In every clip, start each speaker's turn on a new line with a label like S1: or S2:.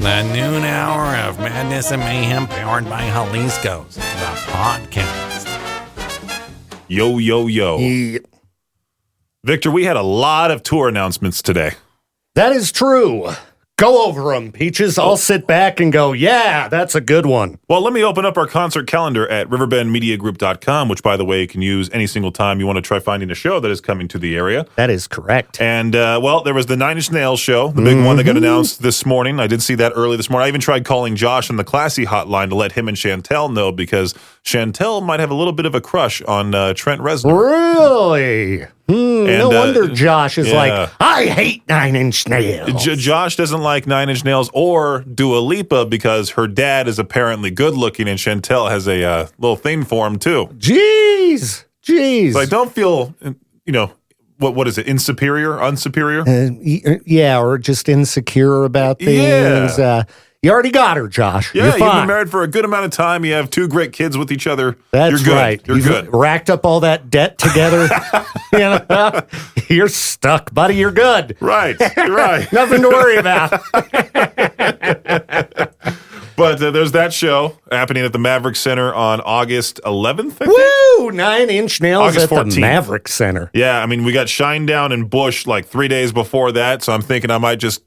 S1: The noon hour of madness and mayhem powered by Jalisco's, the podcast.
S2: Yo, yo, yo.
S3: Yeah.
S2: Victor, we had a lot of tour announcements today.
S3: That is true. Go over them, Peaches. I'll sit back and go, yeah, that's a good one.
S2: Well, let me open up our concert calendar at riverbendmediagroup.com, which, by the way, you can use any single time you want to try finding a show that is coming to the area.
S3: That is correct.
S2: And, well, there was the Nine Inch Nails show, the big one that got announced this morning. I did see that early this morning. I even tried calling Josh on the Classy hotline to let him and Chantel know, because Chantel might have a little bit of a crush on Trent Reznor.
S3: Really? No wonder Josh is like, I hate Nine Inch Nails.
S2: Josh doesn't like Nine Inch Nails or Dua Lipa because her dad is apparently good looking, and Chantel has a little thing for him too.
S3: Jeez.
S2: So I don't feel, what is it, unsuperior?
S3: Yeah, or just insecure about things.
S2: Yeah.
S3: You already got her, Josh.
S2: Yeah,
S3: You're
S2: you've
S3: fine.
S2: been married for a good amount of time. You have two great kids with each other.
S3: That's
S2: You're good.
S3: right.
S2: You're
S3: You've
S2: good.
S3: racked up all that debt together. You're stuck, buddy. You're good.
S2: Right. You're right.
S3: Nothing to worry about.
S2: But there's that show happening at the Maverick Center on August 11th, I think.
S3: Woo! 9 Inch Nails
S2: August
S3: at the
S2: 14th.
S3: Maverick Center.
S2: Yeah, I mean, we got Shinedown and Bush like 3 days before that, so I'm thinking I might just,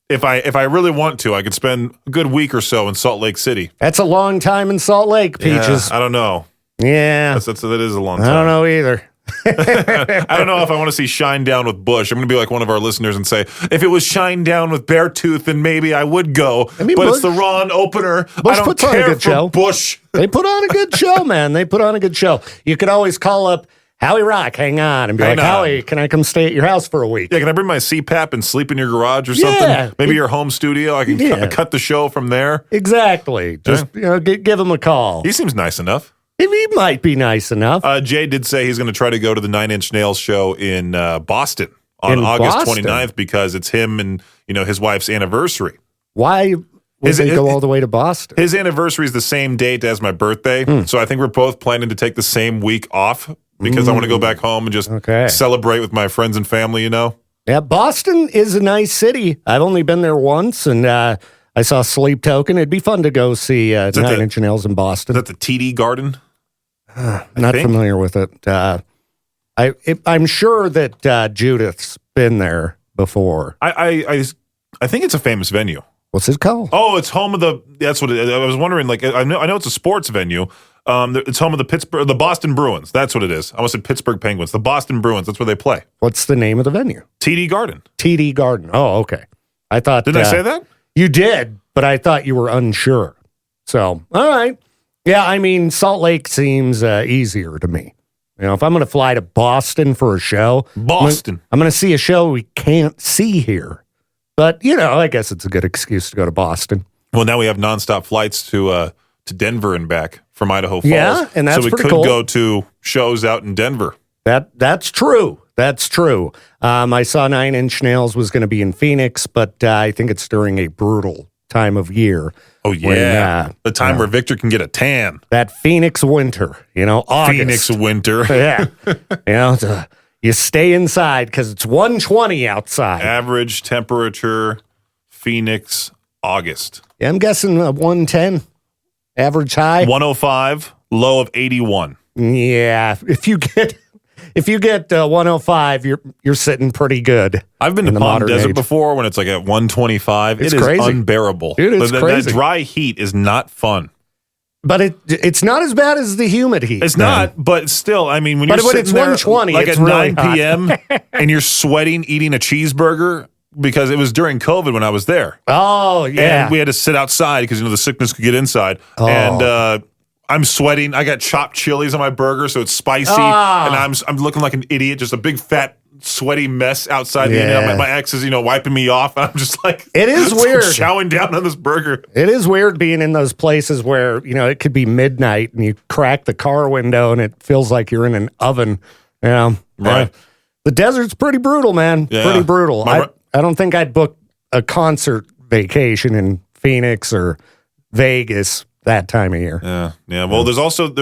S2: if I really want to, I could spend a good week or so in Salt Lake City.
S3: That's a long time in Salt Lake, Peaches.
S2: Yeah, I don't know.
S3: Yeah.
S2: That is a long time.
S3: I don't know either.
S2: I don't know if I want to see Shinedown with Bush. I'm going to be like one of our listeners and say, if it was Shinedown with Beartooth, then maybe I would go.
S3: I mean,
S2: but
S3: Bush-
S2: it's the Ron opener.
S3: Bush
S2: I don't
S3: puts on a
S2: care
S3: good
S2: for
S3: show.
S2: Bush.
S3: They put on a good show, man. They put on a good show. You could always call up Howie Rock, hang on, and be
S2: Hang
S3: like,
S2: on.
S3: Howie, can I come stay at your house for a week?
S2: Yeah, can I bring my CPAP and sleep in your garage or something?
S3: Yeah.
S2: Maybe your home studio. I can cut the show from there.
S3: Exactly. Just give him a call.
S2: He seems nice enough.
S3: He might be nice enough.
S2: Jay did say he's going to try to go to the Nine Inch Nails show in Boston on
S3: In
S2: August
S3: Boston?
S2: 29th because it's him and his wife's anniversary.
S3: Why would they go all the way to Boston?
S2: His anniversry is the same date as my birthday, so I think we're both planning to take the same week off because I want to go back home and just celebrate with my friends and family,
S3: Yeah, Boston is a nice city. I've only been there once, and I saw Sleep Token. It'd be fun to go see Nine Inch Nails in Boston.
S2: Is that the TD Garden?
S3: Not familiar with it. I'm sure that Judith's been there before.
S2: I think it's a famous venue.
S3: What's it called?
S2: Oh, it's home of the. That's what it, I was wondering. Like, I know it's a sports venue. It's home of the Boston Bruins. That's what it is. I almost said Pittsburgh Penguins. The Boston Bruins. That's where they play.
S3: What's the name of the venue?
S2: TD Garden.
S3: TD Garden. Oh, okay. I thought.
S2: Didn't I say that?
S3: You did, but I thought you were unsure. So, all right. Yeah, I mean, Salt Lake seems easier to me. If I'm going to fly to Boston for a show, I'm going to see a show we can't see here. But, I guess it's a good excuse to go to Boston.
S2: Well, now we have nonstop flights to Denver and back from Idaho Falls.
S3: Yeah, and that's
S2: so we
S3: pretty
S2: could
S3: cool.
S2: go to shows out in Denver.
S3: That's true. That's true. I saw 9 Inch Nails was going to be in Phoenix, but I think it's during a brutal time of year.
S2: Oh, yeah.
S3: When,
S2: the time where Victor can get a tan.
S3: That Phoenix winter, August.
S2: Phoenix winter.
S3: Yeah. You stay inside because it's 120 outside.
S2: Average temperature, Phoenix, August.
S3: Yeah, I'm guessing 110, average high.
S2: 105, low of 81.
S3: Yeah, if you get 105, you're sitting pretty good.
S2: I've been to Palm Desert before when it's like at 125.
S3: It's
S2: it is
S3: crazy.
S2: unbearable.
S3: Dude, it's crazy.
S2: That dry heat is not fun.
S3: But it's not as bad as the humid heat.
S2: It's not, but still, I mean, when you're sitting
S3: it's
S2: there
S3: 120,
S2: like
S3: it's
S2: at
S3: really
S2: 9 p.m. and you're sweating eating a cheeseburger because it was during COVID when I was there.
S3: Oh, yeah.
S2: And we had to sit outside because, the sickness could get inside.
S3: Oh.
S2: And I'm sweating. I got chopped chilies on my burger, so it's spicy. And I'm looking like an idiot, just a big fat sweaty mess outside.
S3: Yeah.
S2: My ex is wiping me off. And I'm just like,
S3: it is weird
S2: chowing down on this burger.
S3: It is weird being in those places where it could be midnight and you crack the car window and it feels like you're in an oven.
S2: Right.
S3: The desert's pretty brutal, man.
S2: Yeah.
S3: Pretty brutal. I don't think I'd book a concert vacation in Phoenix or Vegas that time of year.
S2: Yeah. Well, there's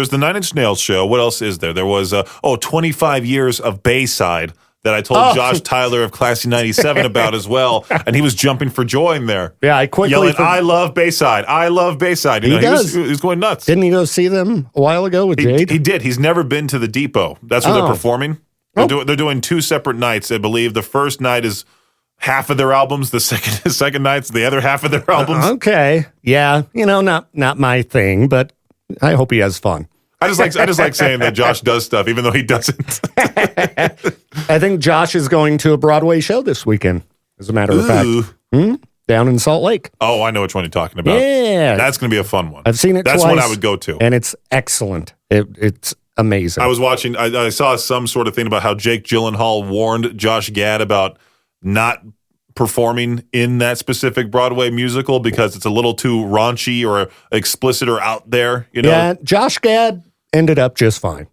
S2: the Nine Inch Nails show. What else is there? There was 25 years of Bayside that I told Josh Tyler of Classy 97 about as well, and he was jumping for joy in there.
S3: Yeah, I quickly
S2: yelling, "I love Bayside! I love Bayside!" You know, he was going nuts.
S3: Didn't he go see them a while ago with Jade?
S2: He did. He's never been to the Depot. That's where they're performing. They're doing 2 separate nights, I believe. The first night is half of their albums. The second night's the other half of their albums.
S3: Okay, yeah, not my thing, but I hope he has fun.
S2: I just like saying that Josh does stuff, even though he doesn't.
S3: I think Josh is going to a Broadway show this weekend, as a matter of fact. Down in Salt Lake.
S2: Oh, I know which one you're talking about.
S3: Yeah.
S2: That's going to be a fun one.
S3: I've seen it
S2: That's
S3: twice.
S2: one I would go to.
S3: And it's excellent. It's amazing.
S2: I was watching, I saw some sort of thing about how Jake Gyllenhaal warned Josh Gad about not performing in that specific Broadway musical because it's a little too raunchy or explicit or out there.
S3: Yeah, Josh Gad ended up just fine.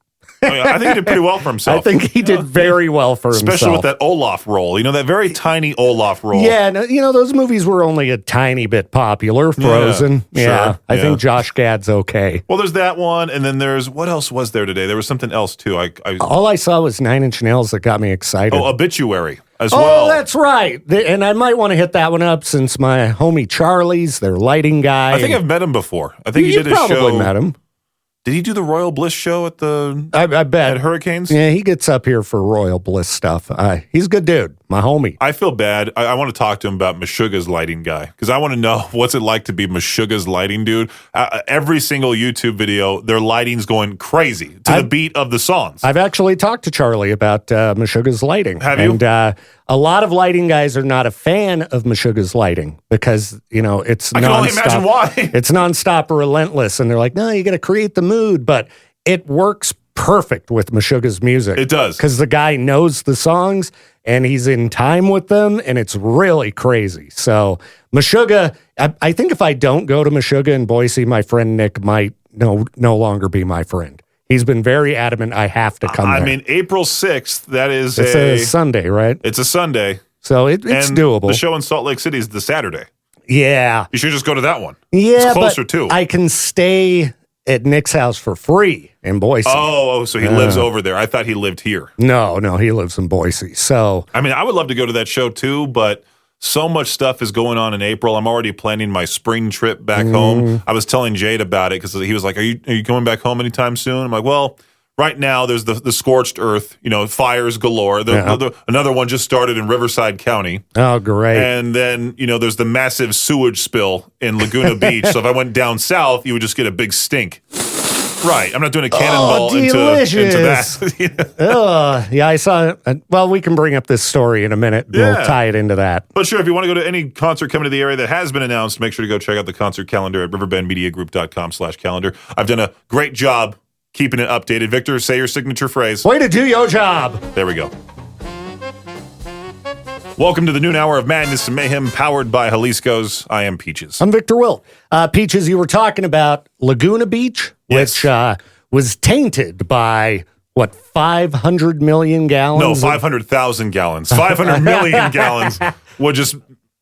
S2: I think he did pretty well for himself.
S3: I think he did very well for himself.
S2: Especially with that Olaf role. That very tiny Olaf role.
S3: Yeah, those movies were only a tiny bit popular. Frozen.
S2: Yeah,
S3: I think Josh Gad's okay.
S2: Well, there's that one, and then there's, what else was there today? There was something else, too.
S3: All I saw was 9 Inch Nails that got me excited.
S2: Oh, Obituary as well.
S3: Oh, that's right. And I might want to hit that one up since my homie Charlie's their lighting guy.
S2: I think I've met him before. I think he did a show.
S3: You probably met him.
S2: Did he do the Royal Bliss show at the?
S3: I bet
S2: at Hurricanes.
S3: Yeah, he gets up here for Royal Bliss stuff. He's a good dude, my homie.
S2: I feel bad. I want to talk to him about Meshuggah's lighting guy because I want to know what's it like to be Meshuggah's lighting dude. Every single YouTube video, their lighting's going crazy to the beat of the songs.
S3: I've actually talked to Charlie about Meshuggah's lighting.
S2: Have you?
S3: And a lot of lighting guys are not a fan of Meshuggah's lighting because it's.
S2: I can only imagine why.
S3: It's nonstop, relentless, and they're like, no, you got to create the mood, but it works perfect with Meshuggah's music.
S2: It does.
S3: Because the guy knows the songs and he's in time with them, and it's really crazy. So Meshuggah, I think if I don't go to Meshuggah in Boise, my friend Nick might no longer be my friend. He's been very adamant I have to come there.
S2: I mean, April 6th, that is
S3: it's a Sunday, right?
S2: It's a Sunday.
S3: So it's
S2: and
S3: doable.
S2: The show in Salt Lake City is the Saturday.
S3: Yeah.
S2: You should just go to that one.
S3: Yeah,
S2: it's closer too.
S3: I can stay at Nick's house for free in Boise.
S2: Oh, so he lives over there. I thought he lived here.
S3: No, he lives in Boise. So
S2: I mean, I would love to go to that show too, but so much stuff is going on in April. I'm already planning my spring trip back home. I was telling Jade about it because he was like, are you coming back home anytime soon? I'm like, well, right now there's the scorched earth, fires galore. Another one just started in Riverside County.
S3: Oh, great.
S2: And then, there's the massive sewage spill in Laguna Beach. So if I went down south, you would just get a big stink. Right. I'm not doing a cannonball into that.
S3: Yeah, I saw it. Well, we can bring up this story in a minute.
S2: Yeah.
S3: We'll tie it into that.
S2: But sure, if you want to go to any concert coming to the area that has been announced, make sure to go check out the concert calendar at riverbendmediagroup.com/calendar. I've done a great job keeping it updated. Victor, say your signature phrase.
S3: Way to do your job.
S2: There we go. Welcome to the noon hour of madness and mayhem, powered by Jalisco's. I am Peaches.
S3: I'm Victor Wilt. Peaches, you were talking about Laguna Beach, which was tainted by, 500 million gallons?
S2: No, 500,000 gallons. 500 million gallons would just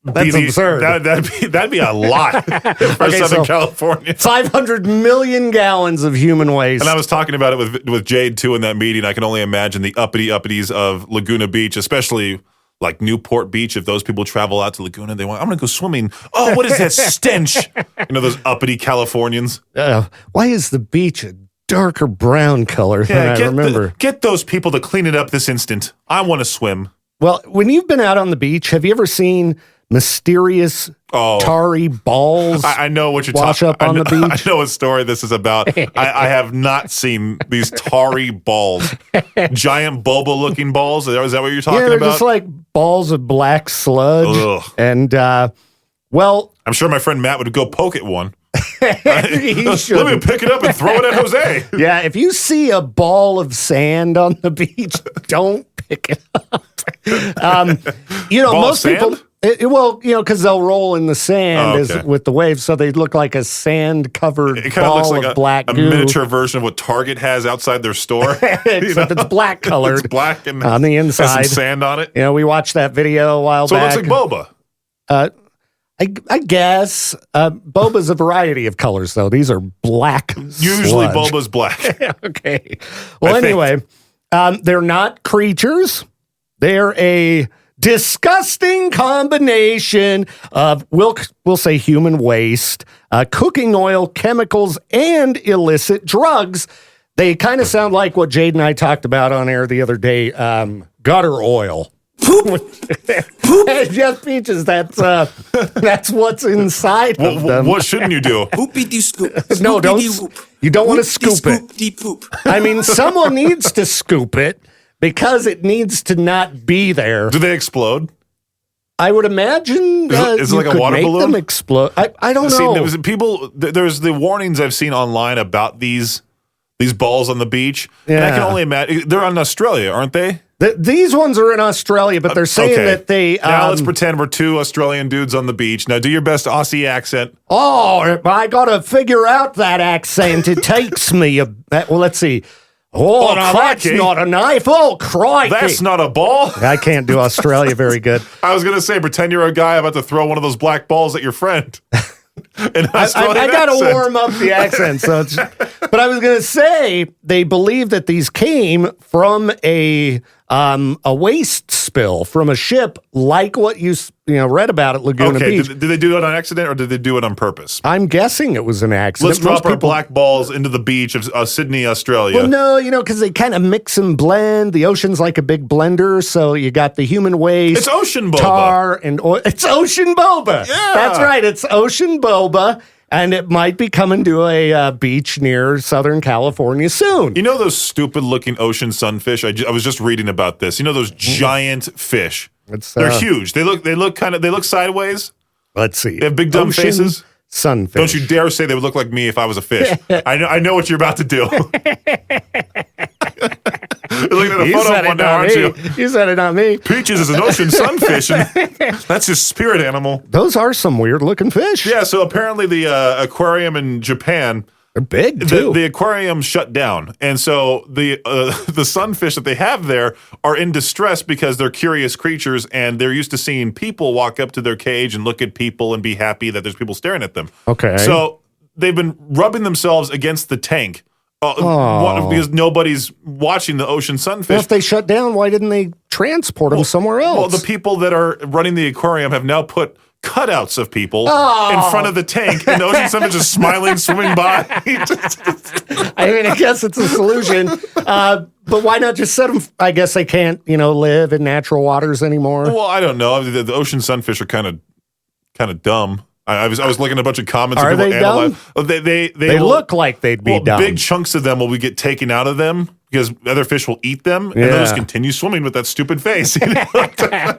S3: That's absurd.
S2: That'd be a lot for Southern California.
S3: 500 million gallons of human waste.
S2: And I was talking about it with Jade, too, in that meeting. I can only imagine the uppity-uppities of Laguna Beach, especially like Newport Beach. If those people travel out to Laguna, they want, I'm going to go swimming. Oh, what is that stench? Those uppity Californians.
S3: Why is the beach a darker brown color than I remember?
S2: Get those people to clean it up this instant. I want to swim.
S3: Well, when you've been out on the beach, have you ever seen mysterious tarry balls?
S2: I know what you're
S3: talking about. On the beach.
S2: I know what story this is about. I have not seen these tarry balls. Giant Boba looking balls. Is that what you're talking
S3: about? Yeah, they're
S2: about?
S3: just like balls of black sludge.
S2: Ugh.
S3: And,
S2: I'm sure my friend Matt would go poke at one. Let me pick it up and throw it at Jose.
S3: Yeah, if you see a ball of sand on the beach, don't pick it up. Most people, because they'll roll in the sand with the waves, so they look like a sand-covered ball of black goo.
S2: A miniature version of what Target has outside their store.
S3: Except it's black colored.
S2: It's black and
S3: on the inside.
S2: Has some sand on it.
S3: We watched that video a while back.
S2: So it looks like Boba.
S3: I guess Boba's a variety of colors, though. These are black.
S2: Usually
S3: sludge.
S2: Boba's black.
S3: Okay. Well, anyway, they're not creatures. They're a disgusting combination of, we'll say, human waste, cooking oil, chemicals, and illicit drugs. They kind of sound like what Jade and I talked about on air the other day, gutter oil.
S4: Poop.
S3: Yes, Peaches, that's what's inside of them.
S2: What shouldn't you do?
S4: Poopy dee scoop.
S3: No, don't. You don't want to scoop it.
S4: Dee poop.
S3: I mean, someone needs to scoop it because it needs to not be there.
S2: Do they explode?
S3: I would imagine
S2: is it like a water
S3: make
S2: balloon?
S3: them explode. I don't know.
S2: There's the warnings I've seen online about these balls on the beach.
S3: Yeah.
S2: And I can only imagine they're in Australia, aren't they?
S3: These ones are in Australia, but they're saying that they.
S2: Now let's pretend we're two Australian dudes on the beach. Now do your best Aussie accent.
S3: Oh, I got to figure out that accent. It takes me well, let's see. Oh, no, that's not a knife. Oh, crikey.
S2: That's not a ball.
S3: I can't do Australia very good.
S2: I was going to say, pretend you're a guy about to throw one of those black balls at your friend.
S3: I got to warm up the accent. But I was going to say, they believe that these came from a waste spill from a ship, like what you read about at Laguna Beach.
S2: Did they do it on accident or did they do it on purpose?
S3: I'm guessing it was an accident.
S2: Let's drop our black balls into the beach of Sydney, Australia.
S3: Well, no, because they kind of mix and blend. The ocean's like a big blender, so you got the human waste.
S2: It's ocean boba.
S3: Tar and oil. It's ocean boba.
S2: Yeah.
S3: That's right. It's ocean boba. And it might be coming to a beach near Southern California soon.
S2: You know those stupid-looking ocean sunfish? I was just reading about this. You know those giant fish? They're huge. They look sideways.
S3: Let's see.
S2: They have big dumb
S3: ocean
S2: faces.
S3: Sunfish.
S2: Don't you dare say they would look like me if I was a fish. I know what you're about to do. You're looking at a photo one now, aren't you?
S3: You said it, not me.
S2: Peaches is an ocean sunfish, and that's his spirit animal.
S3: Those are some weird-looking fish.
S2: Yeah, so apparently the aquarium in Japan,
S3: they're big too.
S2: The aquarium shut down, and so the sunfish that they have there are in distress because they're curious creatures, and they're used to seeing people walk up to their cage and look at people and be happy that there's people staring at them.
S3: Okay.
S2: So they've been rubbing themselves against the tank. Because nobody's watching the ocean sunfish.
S3: Well, if they shut down, why didn't they transport them somewhere else?
S2: Well, the people that are running the aquarium have now put cutouts of people in front of the tank, and the ocean sunfish is smiling, swimming by.
S3: I mean, I guess it's a solution. But why not just set them? I guess they can't, live in natural waters anymore.
S2: Well, I don't know. The ocean sunfish are kind of dumb. I was looking at a bunch of comments.
S3: Are
S2: people
S3: they dumb?
S2: They
S3: look like they'd be dumb.
S2: Big chunks of them will get taken out of them because other fish will eat them, and they'll just continue swimming with that stupid face. I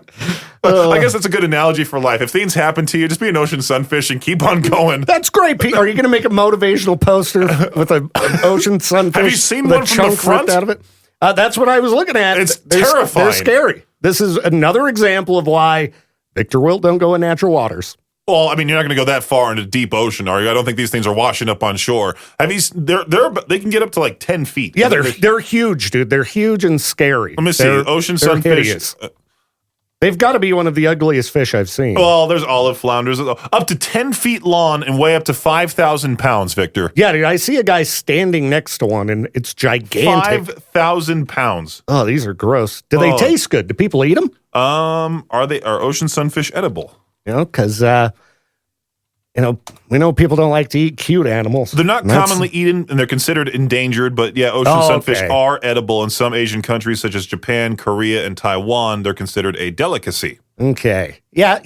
S2: guess that's a good analogy for life. If things happen to you, just be an ocean sunfish and keep on going.
S3: That's great, Pete. Are you going to make a motivational poster with an ocean sunfish?
S2: Have you seen
S3: with
S2: one from the front?
S3: Out of it? That's what I was looking at.
S2: It's terrifying.
S3: They're scary. This is another example of why Victor Wilt don't go in natural waters.
S2: Well, I mean, you're not going to go that far into deep ocean, are you? I don't think these things are washing up on shore. They can get up to like 10 feet.
S3: Yeah, they're huge, dude. They're huge and scary.
S2: Let me see. Ocean sunfish.
S3: They've got to be one of the ugliest fish I've seen.
S2: Well, there's olive flounders. Up to 10 feet long and weigh up to 5,000 pounds, Victor.
S3: Yeah, dude, I see a guy standing next to one, and it's gigantic.
S2: 5,000 pounds.
S3: Oh, these are gross. Do they taste good? Do people eat them?
S2: Are ocean sunfish edible?
S3: Because, we know people don't like to eat cute animals.
S2: They're not commonly eaten, and they're considered endangered, but yeah, ocean sunfish are edible in some Asian countries such as Japan, Korea, and Taiwan. They're considered a delicacy.
S3: Okay. Yeah,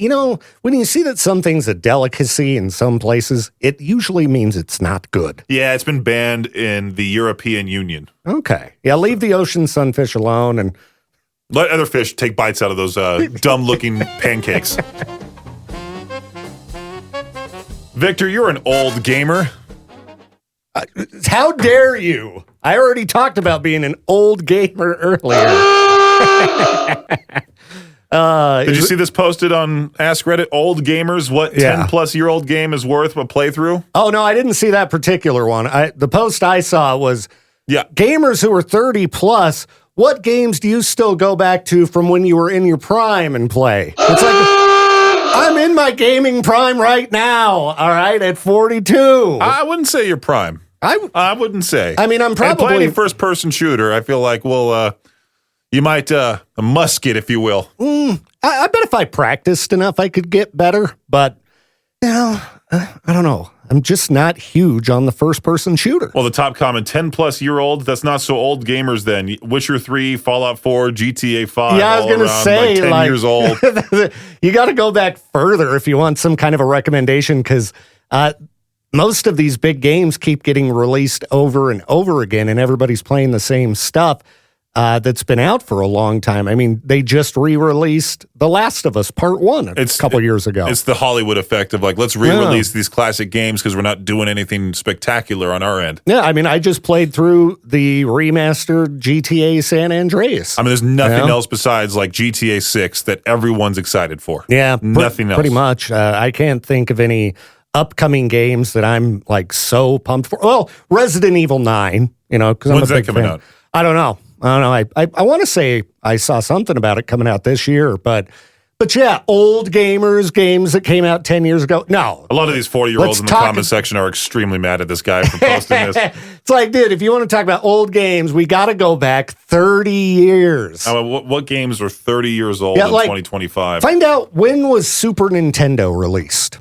S3: when you see that something's a delicacy in some places, it usually means it's not good.
S2: Yeah, it's been banned in the European Union.
S3: Okay. Yeah, leave the ocean sunfish alone and
S2: let other fish take bites out of those dumb-looking pancakes. Victor, you're an old gamer.
S3: How dare you? I already talked about being an old gamer earlier.
S2: Did you see this posted on Ask Reddit? Old gamers, what 10-plus-year-old game is worth a playthrough?
S3: Oh, no, I didn't see that particular one. The post I saw was gamers who are 30-plus, what games do you still go back to from when you were in your prime and play? It's like... I'm in my gaming prime right now, all right, at 42.
S2: I wouldn't say you're prime. I wouldn't say.
S3: I mean, I'm probably...
S2: And playing first-person shooter, I feel like, You might musk it, if you will.
S3: I bet if I practiced enough, I could get better. But, I don't know. I'm just not huge on the first-person shooter.
S2: Well, the top comment, 10-plus-year-old, that's not so old gamers then. Witcher 3, Fallout 4, GTA 5,
S3: yeah, I was going to say,
S2: 10 years old.
S3: You got to go back further if you want some kind of a recommendation, because most of these big games keep getting released over and over again, and everybody's playing the same stuff that's been out for a long time. I mean, they just re-released The Last of Us Part 1 a couple years ago.
S2: It's the Hollywood effect of like, let's re-release these classic games because we're not doing anything spectacular on our end.
S3: Yeah, I mean, I just played through the remastered GTA San Andreas.
S2: I mean, there's nothing else besides like GTA 6 that everyone's excited for.
S3: Yeah,
S2: nothing else.
S3: Pretty much. I can't think of any upcoming games that I'm like so pumped for. Well, Resident Evil 9, because I'm a big fan. When's that coming out? I don't know. I want to say I saw something about it coming out this year, but yeah, old games that came out 10 years ago. No.
S2: A lot of these 40-year-olds in the comment section are extremely mad at this guy for posting this.
S3: It's like, dude, if you want to talk about old games, we got to go back 30 years.
S2: What games are 30 years old in 2025?
S3: Find out, when was Super Nintendo released?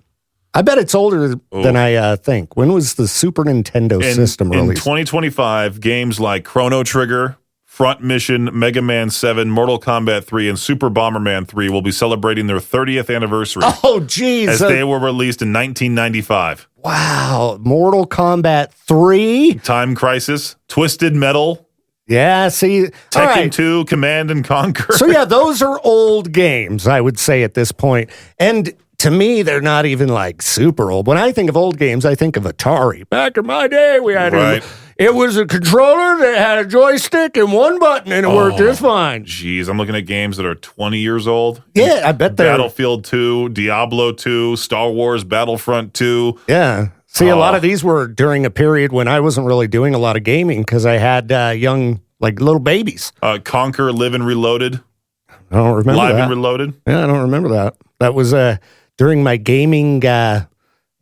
S3: I bet it's older than I think. When was the Super Nintendo system released?
S2: In 2025, games like Chrono Trigger, Front Mission, Mega Man 7, Mortal Kombat 3, and Super Bomberman 3 will be celebrating their 30th anniversary.
S3: Oh, geez.
S2: As they were released in 1995.
S3: Wow. Mortal Kombat 3?
S2: Time Crisis, Twisted Metal.
S3: Yeah, see.
S2: Tekken 2, Command and Conquer.
S3: So, yeah, those are old games, I would say, at this point. And to me, they're not even like super old. When I think of old games, I think of Atari. Back in my day, we had it was a controller that had a joystick and one button, and it worked just fine.
S2: Jeez, I'm looking at games that are 20 years old.
S3: Yeah, I bet they're...
S2: Battlefield 2, Diablo 2, Star Wars Battlefront 2.
S3: Yeah. See, a lot of these were during a period when I wasn't really doing a lot of gaming because I had young, like, little babies.
S2: Conquer, Live and Reloaded.
S3: I don't remember
S2: Live
S3: that.
S2: and Reloaded?
S3: Yeah, I don't remember that. That was during my gaming...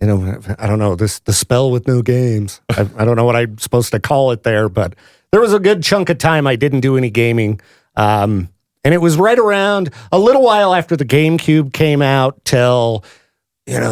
S3: I don't know, the spell with no games. I don't know what I'm supposed to call it there, but there was a good chunk of time I didn't do any gaming. And it was right around a little while after the GameCube came out till,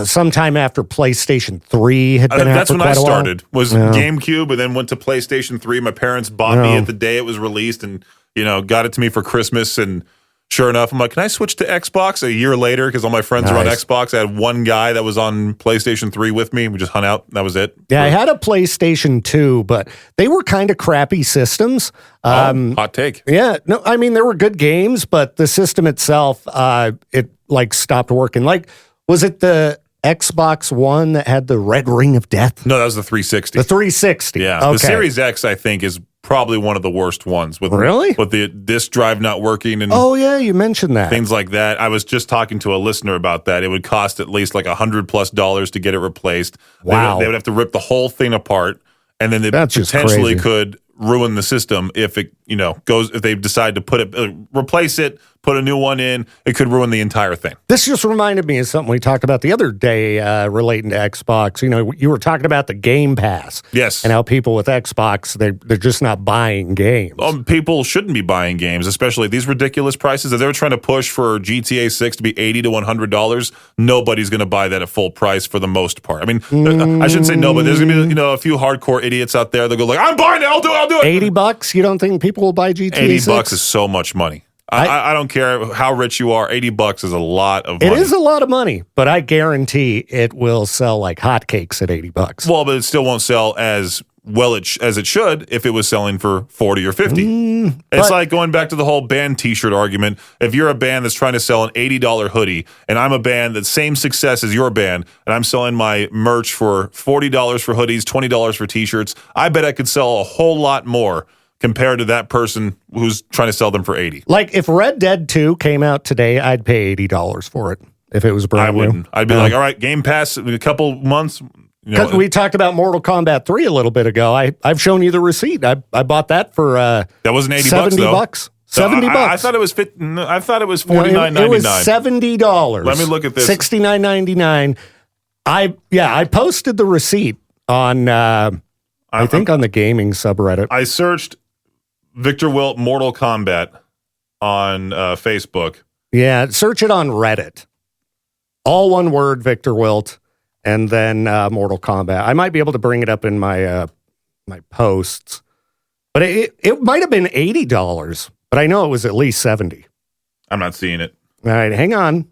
S3: sometime after PlayStation 3 had been out.
S2: That's
S3: for
S2: when
S3: quite
S2: I
S3: a while.
S2: started, was GameCube, and then went to PlayStation 3. My parents bought me at the day it was released and, got it to me for Christmas, and sure enough, I'm like, can I switch to Xbox? A year later, because all my friends are on Xbox. I had one guy that was on PlayStation 3 with me. We just hung out. That was it.
S3: Yeah, I had a PlayStation 2, but they were kind of crappy systems.
S2: Hot take.
S3: Yeah. No, I mean, there were good games, but the system itself, it stopped working. Like, was it the Xbox One that had the red ring of death?
S2: No, that was the 360.
S3: The 360.
S2: Yeah.
S3: Okay.
S2: The Series X, I think, is probably one of the worst ones with the disk drive not working and
S3: you mentioned that,
S2: things like that. I was just talking to a listener about that. It would cost at least like $100+ to get it replaced.
S3: Wow.
S2: They would have to rip the whole thing apart, and then they potentially could ruin the system if it if they decide to replace it, put a new one in. It could ruin the entire thing.
S3: This just reminded me of something we talked about the other day relating to Xbox. You were talking about the Game Pass.
S2: Yes.
S3: And how people with Xbox, they're just not buying games.
S2: People shouldn't be buying games, especially at these ridiculous prices. If they're trying to push for GTA 6 to be $80 to $100, nobody's going to buy that at full price for the most part. I mean, I shouldn't say no, but there's going to be a few hardcore idiots out there that go like, I'm buying it, I'll do it.
S3: $80? You don't think people will buy GTA 6?
S2: $80 is so much money. I don't care how rich you are. $80 is a lot of money.
S3: It is a lot of money, but I guarantee it will sell like hotcakes at $80.
S2: Well, but it still won't sell as well as it should if it was selling for $40 or $50. It's like going back to the whole band T-shirt argument. If you're a band that's trying to sell an $80 hoodie, and I'm a band that's same success as your band, and I'm selling my merch for $40 for hoodies, $20 for T-shirts, I bet I could sell a whole lot more compared to that person who's trying to sell them for $80.
S3: Like if Red Dead 2 came out today, I'd pay $80 for it if it was brand new.
S2: I wouldn't. I'd be like, all right, Game Pass in a couple months.
S3: We talked about Mortal Kombat 3 a little bit ago. I've shown you the receipt. I bought that for
S2: that wasn't $80
S3: $70
S2: though.
S3: $70.
S2: I thought it was $49.99.
S3: It was $70.
S2: Let me look at this.
S3: $69.99. I posted the receipt on I think on the gaming subreddit.
S2: I searched Victor Wilt Mortal Kombat, on Facebook.
S3: Yeah, search it on Reddit. All one word, Victor Wilt, and then Mortal Kombat. I might be able to bring it up in my my posts, but it might have been $80, but I know it was at least $70.
S2: I'm not seeing it.
S3: All right, hang on,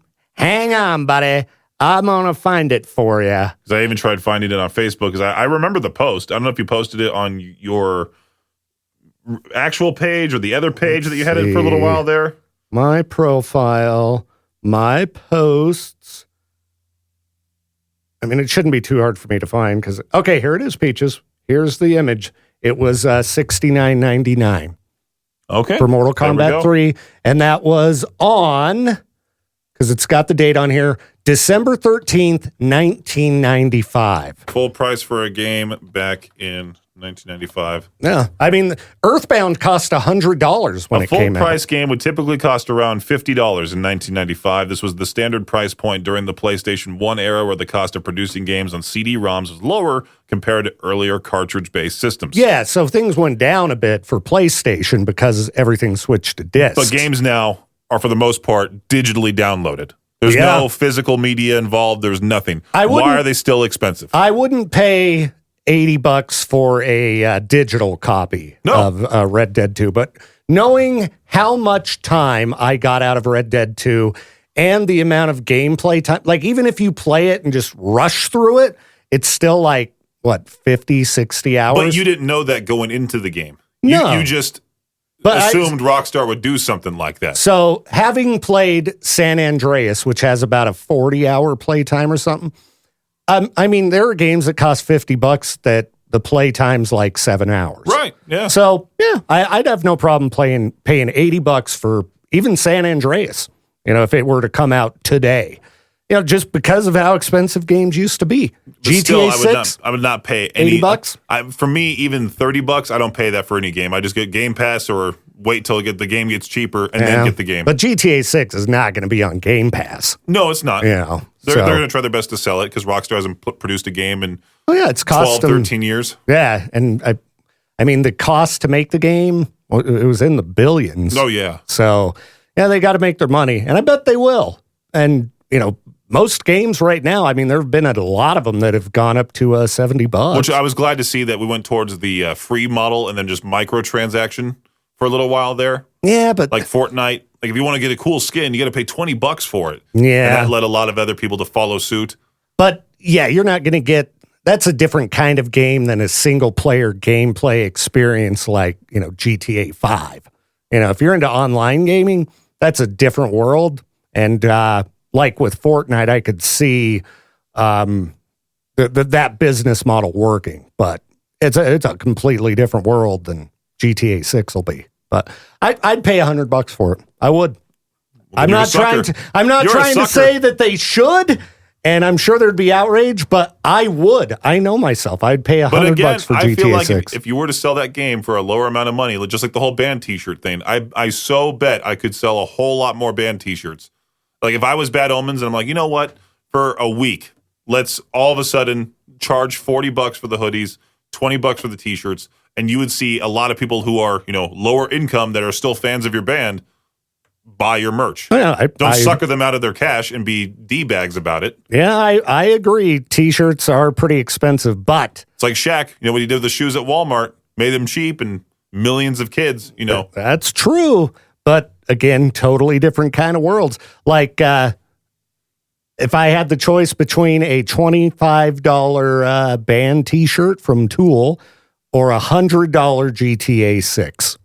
S3: buddy. I'm gonna find it for you.
S2: Because I even tried finding it on Facebook. Because I remember the post. I don't know if you posted it on your actual page or the other page that you had it for a little while there.
S3: My profile, my posts. I mean, it shouldn't be too hard for me to find because, okay, here it is, Peaches. Here's the image. It was $69.99.
S2: Okay.
S3: For Mortal Kombat 3. And that was on, because it's got the date on here, December 13th, 1995.
S2: Full price for a game back in 1995.
S3: Yeah. I mean, Earthbound cost $100 when it came out.
S2: A full price game would typically cost around $50 in 1995. This was the standard price point during the PlayStation 1 era where the cost of producing games on CD-ROMs was lower compared to earlier cartridge-based systems.
S3: Yeah, so things went down a bit for PlayStation because everything switched to discs.
S2: But games now are, for the most part, digitally downloaded. There's no physical media involved. There's nothing. Why are they still expensive?
S3: I wouldn't pay $80 for a digital copy of Red Dead 2, but knowing how much time I got out of Red Dead 2 and the amount of gameplay time, like even if you play it and just rush through it, it's still like, what, 50, 60 hours?
S2: But you didn't know that going into the game.
S3: No.
S2: You just assumed Rockstar would do something like that.
S3: So having played San Andreas, which has about a 40-hour playtime or something, I mean, there are games that cost $50 that the play time's like 7 hours.
S2: Right, yeah.
S3: So, yeah, I'd have no problem paying $80 for even San Andreas, you know, if it were to come out today. You know, just because of how expensive games used to be.
S2: But
S3: GTA
S2: still,
S3: 6?
S2: I would not pay any
S3: $80?
S2: For me, even $30, I don't pay that for any game. I just get Game Pass or wait till the game gets cheaper and then get the game.
S3: But GTA 6 is not going to be on Game Pass.
S2: No, it's not.
S3: You know,
S2: they're going to try their best to sell it because Rockstar hasn't produced a game in
S3: it's
S2: 12, 13 years.
S3: Yeah, and I mean, the cost to make the game, it was in the billions.
S2: Oh, yeah.
S3: So, yeah, they got to make their money, and I bet they will. And, you know, most games right now, I mean, there have been a lot of them that have gone up to $70.
S2: Which I was glad to see that we went towards the free model and then just microtransaction for a little while there.
S3: Yeah, but
S2: like Fortnite, like if you want to get a cool skin, you got to pay $20 for it.
S3: Yeah,
S2: and that led a lot of other people to follow suit.
S3: But yeah, you're not going to get. That's a different kind of game than a single player gameplay experience like, you know, GTA 5. You know, if you're into online gaming, that's a different world. And like with Fortnite, I could see that business model working, but it's a completely different world than GTA 6 will be. But I'd pay $100 for it. I would.
S2: Well,
S3: I'm not trying to say that they should, and I'm sure there'd be outrage, but I would. I know myself. I'd pay $100 for GTA 6.
S2: I feel like if you were to sell that game for a lower amount of money, just like the whole band T-shirt thing, I so bet I could sell a whole lot more band T-shirts. Like if I was Bad Omens and I'm like, you know what? For a week, let's all of a sudden charge $40 for the hoodies, $20 for the T-shirts, and you would see a lot of people who are, you know, lower income that are still fans of your band buy your merch.
S3: Yeah,
S2: Don't sucker them out of their cash and be D-bags about it.
S3: Yeah, I agree. T-shirts are pretty expensive, but
S2: it's like Shaq, you know, when he did the shoes at Walmart, made them cheap and millions of kids, you know.
S3: That's true. But again, totally different kind of worlds. Like if I had the choice between a $25 band T-shirt from Tool or a $100 GTA 6.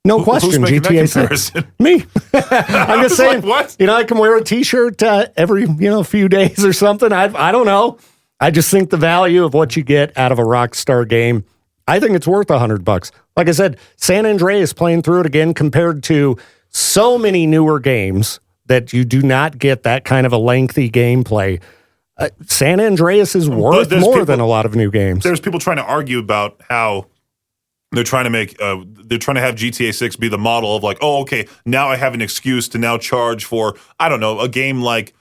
S3: No question, GTA 6. Me. I'm just saying,
S2: like, what?
S3: You know, I can wear a T-shirt every, few days or something. I don't know. I just think the value of what you get out of a Rockstar game, I think it's worth $100. Like I said, San Andreas, playing through it again compared to so many newer games that you do not get that kind of a lengthy gameplay. San Andreas is worth more than a lot of new games.
S2: There's people trying to argue about how they're trying to make they're trying to have GTA 6 be the model of like, oh, okay, now I have an excuse to now charge for, I don't know, a game like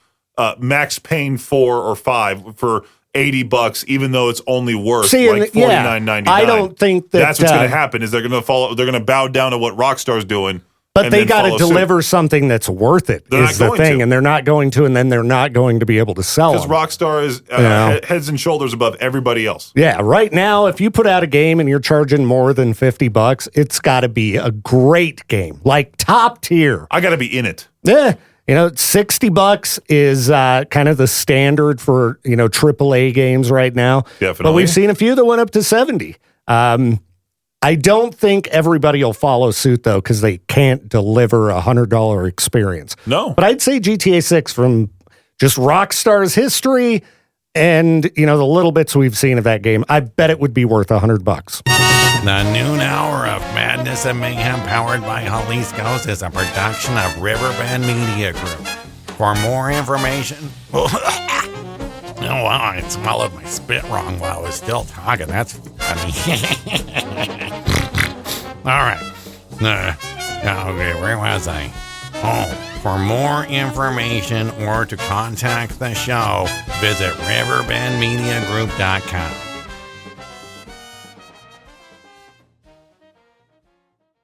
S2: Max Payne 4 or 5 for $80, even though it's only worth $49.99.
S3: I don't think
S2: that's what's going to happen. Is they're going to bow down to what Rockstar's doing
S3: But
S2: and
S3: they
S2: then
S3: got to
S2: follow suit.
S3: deliver something that's worth it.
S2: They're
S3: is
S2: not
S3: the
S2: going
S3: thing,
S2: to.
S3: and they're not going to, and then they're not going to be able to sell
S2: Because
S3: them.
S2: Rockstar is heads and shoulders above everybody else.
S3: Yeah, right now, if you put out a game and you're charging more than $50, it's got to be a great game, like top tier.
S2: I got to be in it.
S3: Yeah, $60 is kind of the standard for AAA games right now.
S2: Definitely.
S3: But we've seen a few that went up to 70. I don't think everybody will follow suit though, because they can't deliver a $100 experience.
S2: No.
S3: But I'd say GTA 6 from just Rockstar's history and the little bits we've seen of that game, I bet it would be worth $100.
S1: The noon hour of Madness and Mayhem powered by Jalisco's is a production of Riverbend Media Group. For more information... Oh, wow, I swallowed my spit wrong while I was still talking. That's funny. All right. Okay, where was I? Oh, for more information or to contact the show, visit riverbendmediagroup.com.